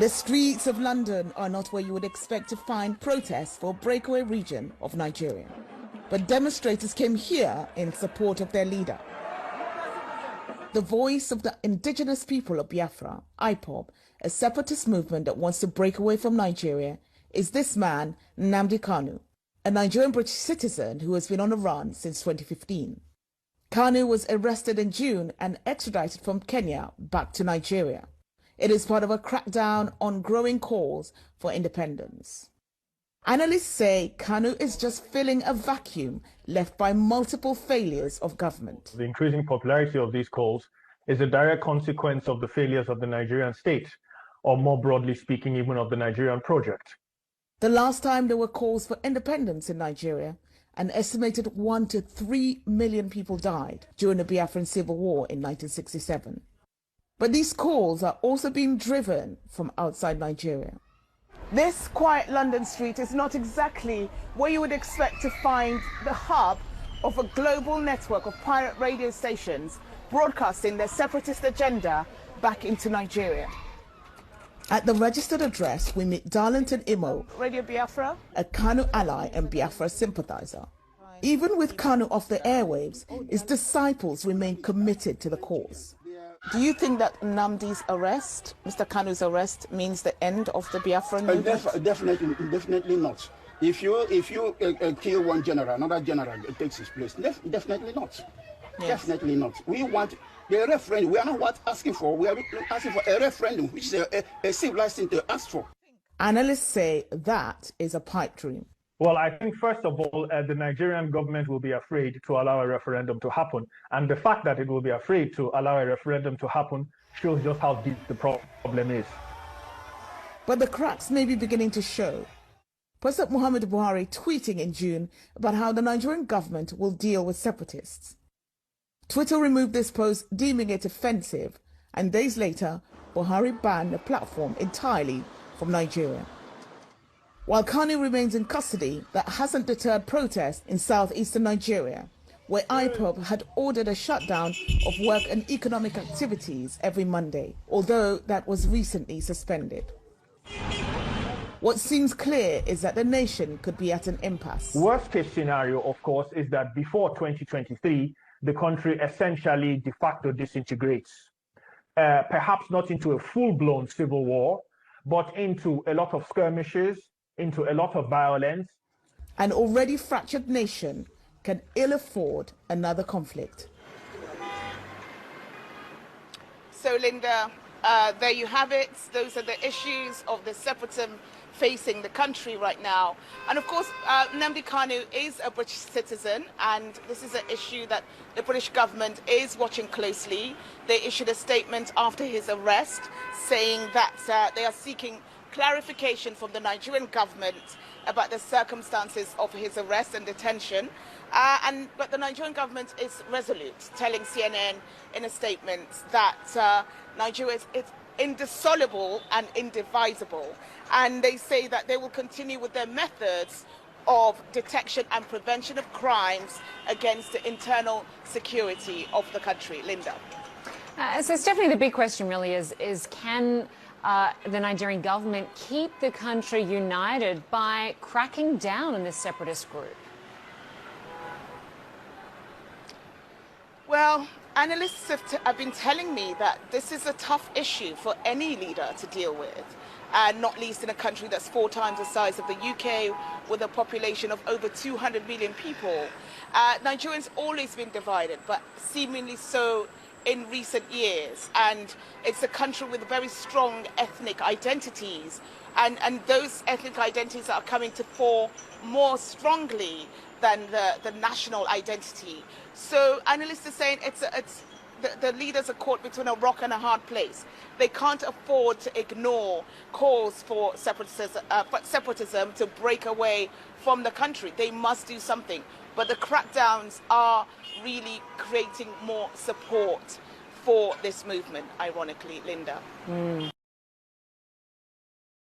The streets of London are not where you would expect to find protests for a breakaway region of Nigeria. But demonstrators came here in support of their leader. The voice of the indigenous people of Biafra, IPOB, a separatist movement that wants to break away from Nigeria, is this man, Nnamdi Kanu, a Nigerian British citizen who has been on the run since 2015. Kanu was arrested in June and extradited from Kenya back to Nigeria. It is part of a crackdown on growing calls for independence. Analysts say Kanu is just filling a vacuum left by multiple failures of government. The increasing popularity of these calls is a direct consequence of the failures of the Nigerian state, or more broadly speaking, even of the Nigerian project. The last time there were calls for independence in Nigeria, an estimated 1 to 3 million people died during the Biafran Civil War in 1967. But these calls are also being driven from outside Nigeria. This quiet London street is not exactly where you would expect to find the hub of a global network of pirate radio stations broadcasting their separatist agenda back into Nigeria. At the registered address, we meet Darlington Imo, Radio Biafra, a Kanu ally and Biafra sympathizer. Even with Kanu off the airwaves, his disciples remain committed to the cause. Do you think that Nnamdi's arrest, Mr. Kanu's arrest, means the end of the Biafran movement? Definitely not. If you kill one general, another general takes his place. Definitely not. Yes. Definitely not. We want the referendum. We are not asking for. We are asking for a referendum, which is a civilized thing to ask for. Analysts say that is a pipe dream. Well, I think, first of all, the Nigerian government will be afraid to allow a referendum to happen. And the fact that it will be afraid to allow a referendum to happen shows just how deep the problem is. But the cracks may be beginning to show. President Muhammadu Buhari tweeting in June about how the Nigerian government will deal with separatists. Twitter removed this post, deeming it offensive, and days later, Buhari banned the platform entirely from Nigeria. While Kanu remains in custody, that hasn't deterred protests in southeastern Nigeria, where IPOB had ordered a shutdown of work and economic activities every Monday, although that was recently suspended. What seems clear is that the nation could be at an impasse. Worst case scenario, of course, is that before 2023, the country essentially de facto disintegrates. Perhaps not into a full-blown civil war, but into a lot of skirmishes, into a lot of violence. An already fractured nation can ill afford another conflict. So, Linda, there you have it. Those are the issues of the separatism facing the country right now. And of course, Nnamdi Kanu is a British citizen, and this is an issue that the British government is watching closely. They issued a statement after his arrest saying that they are seeking clarification from the Nigerian government about the circumstances of his arrest and detention. But the Nigerian government is resolute, telling CNN in a statement that Nigeria is indissoluble and indivisible. And they say that they will continue with their methods of detection and prevention of crimes against the internal security of the country. Linda. So Stephanie, the big question really is can the Nigerian government keep the country united by cracking down on this separatist group? Well, analysts have been telling me that this is a tough issue for any leader to deal with, and not least in a country that's 4 times the size of the UK, with a population of over 200 million people. Nigerians always been divided, but seemingly so in recent years, and it's a country with very strong ethnic identities, and those ethnic identities are coming to fore more strongly than the national identity. So analysts are saying the leaders are caught between a rock and a hard place. They can't afford to ignore calls for separatism to break away from the country. They must do something. But the crackdowns are really creating more support for this movement, ironically, Linda.